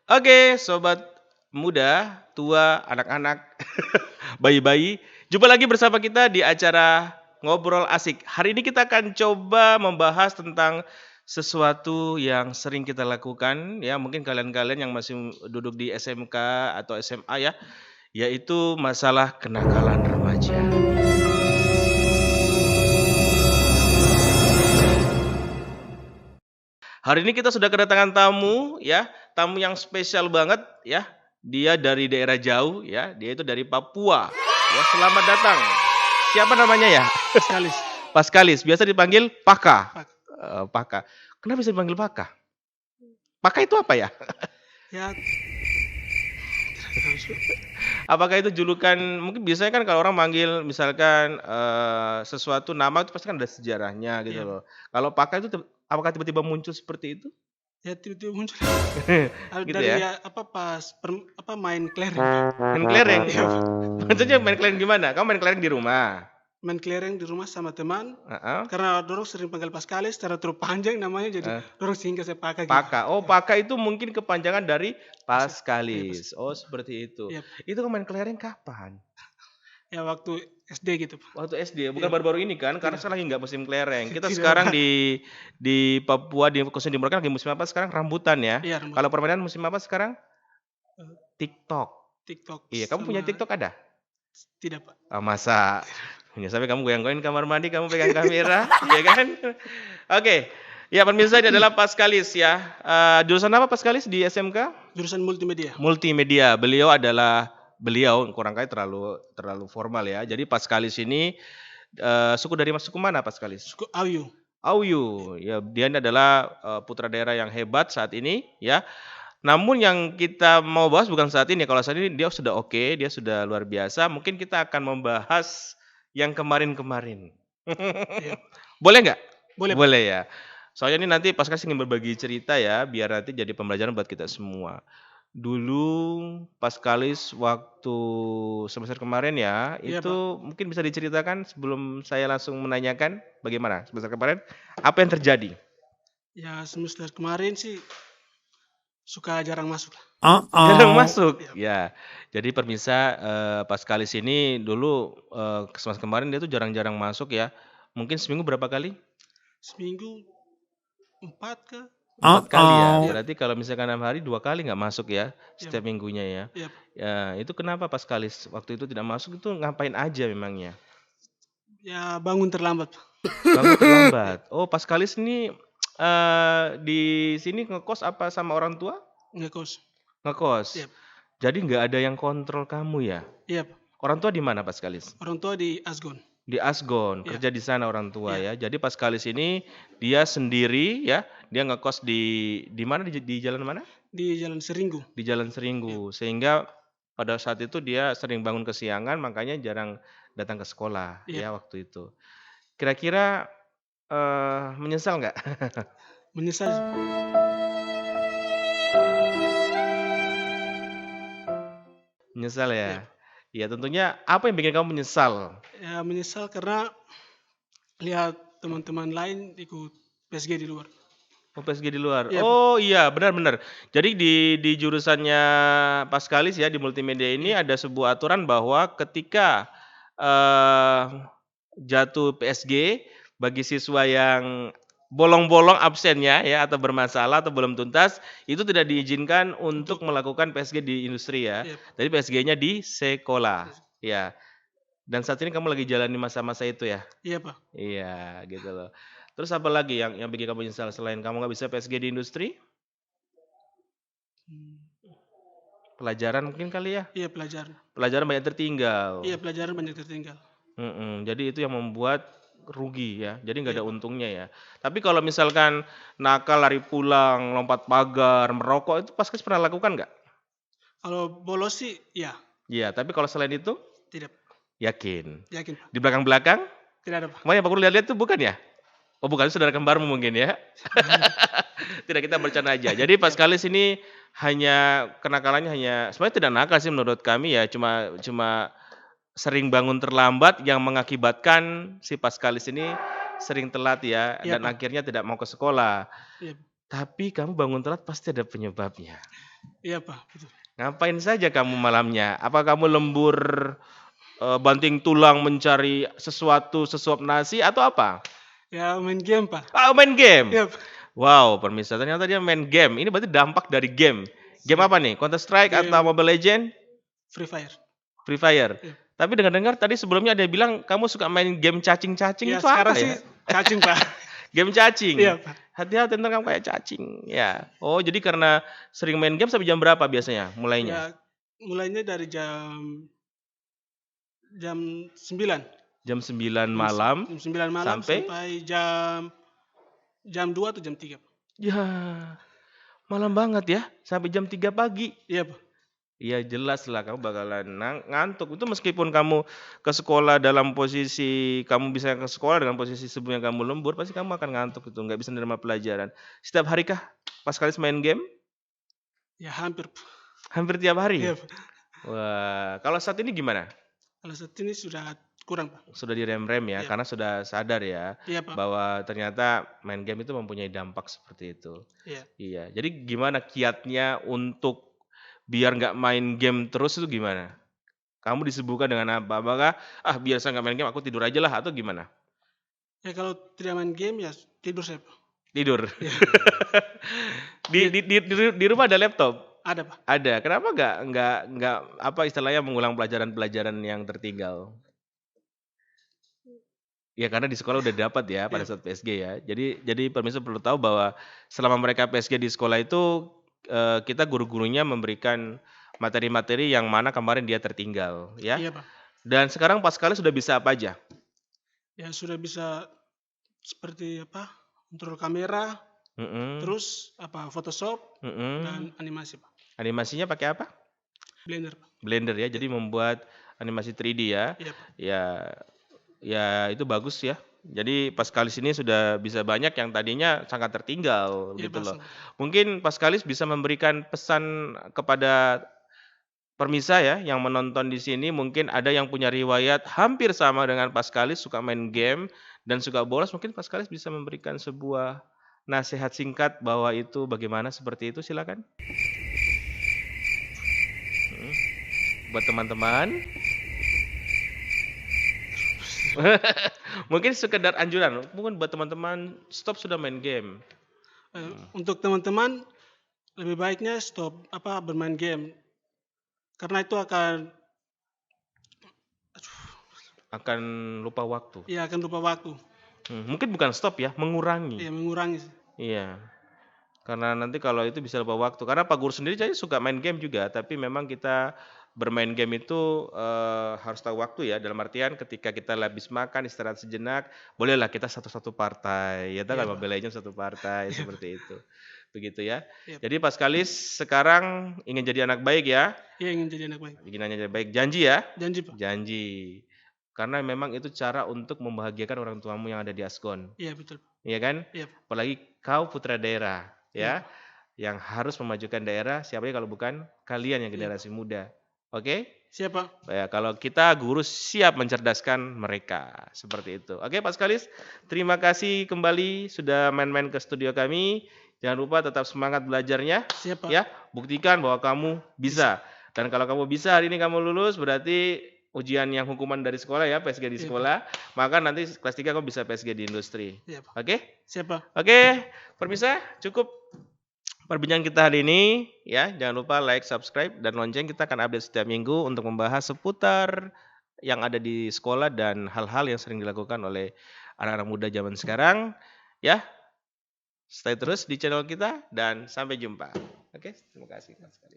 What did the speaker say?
Oke, sobat muda, tua, anak-anak, bayi-bayi, jumpa lagi bersama kita di acara Ngobrol Asik. Hari ini kita akan coba membahas tentang sesuatu yang sering kita lakukan, ya mungkin kalian-kalian yang masih duduk di SMK atau SMA ya, yaitu masalah kenakalan remaja. Hari ini kita sudah kedatangan tamu ya, tamu yang spesial banget ya. Dia dari daerah jauh ya, dia itu dari Papua. Ya, selamat datang. Siapa namanya ya? Sekali. Paskalis, biasa dipanggil Paka. Pak. Paka. Kenapa bisa dipanggil Paka? Paka itu apa ya? Ya, Apakah itu julukan, mungkin biasanya kan kalau orang manggil misalkan sesuatu nama itu pasti kan ada sejarahnya gitu Iya. loh. Kalau Paka itu apakah tiba-tiba muncul seperti itu? ya tiba-tiba muncul. Gitu Dari ya. main kelereng. Main kelereng. Iya, Pak. Maksudnya main kelereng gimana? Kamu main kelereng di rumah? Main kelereng di rumah sama teman. Heeh. Karena dorong sering panggil Paskalis, secara terlalu panjang namanya, jadi dorong singkat saya Paka gitu. Paka. Oh, Paka itu mungkin kepanjangan dari Paskalis. Oh, seperti itu. Iya. Itu kamu main kelereng kapan? Ya waktu SD gitu, Pak. Waktu SD, bukan Iya. baru-baru ini kan? Karena Tidak. sekarang lagi nggak musim kelereng. Kita Tidak, sekarang Pak. di Papua, khususnya di Merauke lagi musim apa sekarang? Rambutan ya. Iya, rambut. Kalau permainan musim apa sekarang? Eh, TikTok. TikTok. Iya, kamu punya sama- TikTok ada? Tidak, Pak. Masa? Ya, sampai kamu goyang-goyang kamar mandi, kamu pegang kamera, ya kan? Oke. Ya, pemirsa, ini adalah Paskalis ya. Jurusan apa Paskalis di SMK? Jurusan multimedia. Multimedia. Beliau kurang kali terlalu formal ya. Jadi Paskalis ini suku mana Paskalis? Suku Ayu. Auyu. Ya, dia ini adalah putra daerah yang hebat saat ini ya. Namun yang kita mau bahas bukan saat ini. Kalau saat ini dia sudah oke, dia sudah luar biasa. Mungkin kita akan membahas yang kemarin-kemarin. Iya. Boleh nggak? Boleh, Pak. Boleh ya. Soalnya ini nanti Paskas ingin berbagi cerita ya, biar nanti jadi pembelajaran buat kita semua. Dulu Paskalis waktu semester kemarin ya, Iya, itu mungkin bisa diceritakan sebelum saya langsung menanyakan bagaimana semester kemarin, apa yang terjadi? Ya semester kemarin sih suka jarang masuk lah. Jarang masuk. Iya. Ya. Jadi pemirsa, Paskalis ini dulu semester kemarin dia tuh jarang-jarang masuk ya. Mungkin seminggu berapa kali? Seminggu 4 ke? 4 kali ya. Iya. Berarti kalau misalkan 6 hari 2 kali nggak masuk ya setiap Pak. minggunya ya. Iya, Pak. Ya, itu kenapa Paskalis waktu itu tidak masuk, itu ngapain aja memangnya? Ya bangun terlambat, Pak. Bangun terlambat. Oh, Paskalis ini di sini ngekos apa sama orang tua? Ngekos. Ngekos. Iya. Jadi nggak ada yang kontrol kamu ya? Iya, Pak. Orang tua di mana Paskalis? Orang tua di Asgon. Di Asgon, Iya. kerja di sana orang tua Iya. ya. Jadi Paskalis ini dia sendiri ya, dia ngekos di mana, di jalan mana? Di Jalan Seringgu. Di Jalan Seringgu. Sehingga pada saat itu dia sering bangun kesiangan, makanya jarang datang ke sekolah Iya. ya waktu itu. Kira-kira menyesal nggak? Menyesal. Menyesal ya? Iya. Ya tentunya apa yang bikin kamu menyesal? Ya menyesal karena lihat teman-teman lain ikut PSG di luar. Oh, PSG di luar. Iya, Pak. Oh iya, benar-benar. Jadi di jurusannya Paskalis ya, di multimedia ini ada sebuah aturan bahwa ketika eh, jatuh PSG bagi siswa yang bolong-bolong absennya ya, atau bermasalah atau belum tuntas, itu tidak diizinkan untuk melakukan PSG di industri ya. Iya. Jadi PSG-nya di sekolah. Ya. Dan saat ini kamu lagi jalani masa-masa itu ya? Iya, Pak. Iya, gitu loh. Terus apa lagi yang bikin kamu nyesal selain kamu nggak bisa PSG di industri? Pelajaran mungkin kali ya? Iya, pelajaran. Pelajaran banyak tertinggal. Iya, pelajaran banyak tertinggal. Jadi itu yang membuat rugi ya. Jadi nggak ada Iya. untungnya ya. Tapi kalau misalkan nakal, lari pulang, lompat pagar, merokok, itu Paskas pernah lakukan nggak? Kalau bolos sih, ya. Iya, tapi kalau selain itu, Tidak. yakin. Yakin, Pak. Di belakang-belakang, Tidak ada, Pak. kemarin yang Pak Guru lihat-lihat itu bukan ya? Oh bukan, itu saudara kembarmu mungkin ya. Tidak, kita bercanda aja. Jadi Paskalis ini kenakalannya hanya sebenarnya tidak nakal sih menurut kami ya, cuma sering bangun terlambat yang mengakibatkan si Paskalis ini sering telat ya, Iya, dan Pak. akhirnya tidak mau ke sekolah. Iya. Tapi kamu bangun telat pasti ada penyebabnya. Iya Pak, betul. Ngapain saja kamu malamnya? Apa kamu lembur banting tulang mencari sesuatu sesuap nasi atau apa? Ya main game Pak. Ah, main game. Iya Pak. Wow, pemirsa ternyata dia main game. Ini berarti dampak dari game. Game Iya, apa nih? Counter Strike atau game Mobile Legend? Free Fire. Free Fire. Iya. Tapi dengar-dengar tadi sebelumnya ada yang bilang kamu suka main game cacing-cacing Ya itu sekarang apa sih ya? cacing Pak. Game cacing. Iya Pak. Hati-hati ntar kamu kayak cacing. Ya. Oh, jadi karena sering main game sampai jam berapa biasanya mulainya? Ya mulainya dari jam 9. Jam 9 malam Jam 9 malam sampai sampai jam 2 atau jam 3. ya malam banget ya, sampai jam 3 pagi. Iya Pak. Iya jelas lah kamu bakalan ngantuk. Itu meskipun kamu ke sekolah dalam posisi kamu bisa ke sekolah dengan posisi sebelumnya kamu lembur, pasti kamu akan ngantuk itu, nggak bisa menerima pelajaran. Setiap hari kah pas kali main game? Ya hampir Pak. Hampir tiap hari. Iya Pak. Wah, kalau saat ini gimana? Kalau saat ini sudah kurang Pak. Sudah direm-rem ya, Iya. karena sudah sadar ya Iya Pak. bahwa ternyata main game itu mempunyai dampak seperti itu. Iya. Iya, jadi gimana kiatnya untuk biar nggak main game terus itu gimana? Kamu disibukkan dengan apa? Apakah biar saya nggak main game aku tidur aja lah atau gimana? Ya kalau tidak main game ya tidur saya Pak. Tidur. Iya. Di rumah ada laptop? Ada Pak. Ada. Kenapa nggak apa istilahnya mengulang pelajaran-pelajaran yang tertinggal? Ya karena di sekolah udah dapat ya pada Iya. saat PSG ya. Jadi pemirsa perlu tahu bahwa selama mereka PSG di sekolah itu kita guru-gurunya memberikan materi-materi yang mana kemarin dia tertinggal ya. Iya Pak. Dan sekarang pas kali sudah bisa apa aja? Ya sudah bisa seperti apa? Kontrol kamera, Mm-mm, terus apa? Photoshop mm-mm. dan animasi Pak. Animasinya pakai apa? Blender Pak. Blender ya. Jadi membuat animasi 3D ya. Iya Pak. Ya itu bagus ya. Jadi Paskalis ini sudah bisa banyak yang tadinya sangat tertinggal Iya gitu Pak. loh. Mungkin Paskalis bisa memberikan pesan kepada permisa ya yang menonton di sini, mungkin ada yang punya riwayat hampir sama dengan Paskalis, suka main game dan suka bolos, mungkin Paskalis bisa memberikan sebuah nasihat singkat bahwa itu bagaimana seperti itu, silakan. Buat teman-teman. Mungkin sekedar anjuran, mungkin buat teman-teman stop sudah main game. Untuk teman-teman lebih baiknya stop bermain game karena itu akan lupa waktu. ya akan lupa waktu. Mungkin bukan stop ya, mengurangi. Iya mengurangi. Iya. Karena nanti kalau itu bisa lupa waktu. Karena Pak Guru sendiri jadi suka main game juga, tapi memang kita bermain game itu harus tahu waktu ya. Dalam artian ketika kita habis makan, istirahat sejenak, bolehlah kita satu-satu partai. Ya tahu kan Mobile Legends satu partai seperti itu. Begitu ya. Iya. Jadi Paskalis sekarang ingin jadi anak baik ya. Iya ingin jadi anak baik. Ingin jadi baik. Janji ya. Janji Pak. Janji. Karena memang itu cara untuk membahagiakan orang tuamu yang ada di Asgon. Iya betul. Iya kan? Iya. Apalagi kau putra daerah ya. Iya. Yang harus memajukan daerah, siapa kalau bukan kalian yang generasi muda. Oke? Siapa? Ya, kalau kita guru siap mencerdaskan mereka. Seperti itu. Oke Pak Skalis, terima kasih kembali sudah main-main ke studio kami. Jangan lupa tetap semangat belajarnya. Siapa? Ya, buktikan bahwa kamu bisa. Dan kalau kamu bisa hari ini kamu lulus, berarti ujian yang hukuman dari sekolah ya, PSG di sekolah. Maka nanti kelas 3 kamu bisa PSG di industri. Iya, Pak. Oke? Siapa? Oke, permisa cukup perbincangan kita hari ini ya. Jangan lupa like, subscribe dan lonceng, kita akan update setiap minggu untuk membahas seputar yang ada di sekolah dan hal-hal yang sering dilakukan oleh anak-anak muda zaman sekarang ya. Stay terus di channel kita dan sampai jumpa. Oke, terima kasih sekali.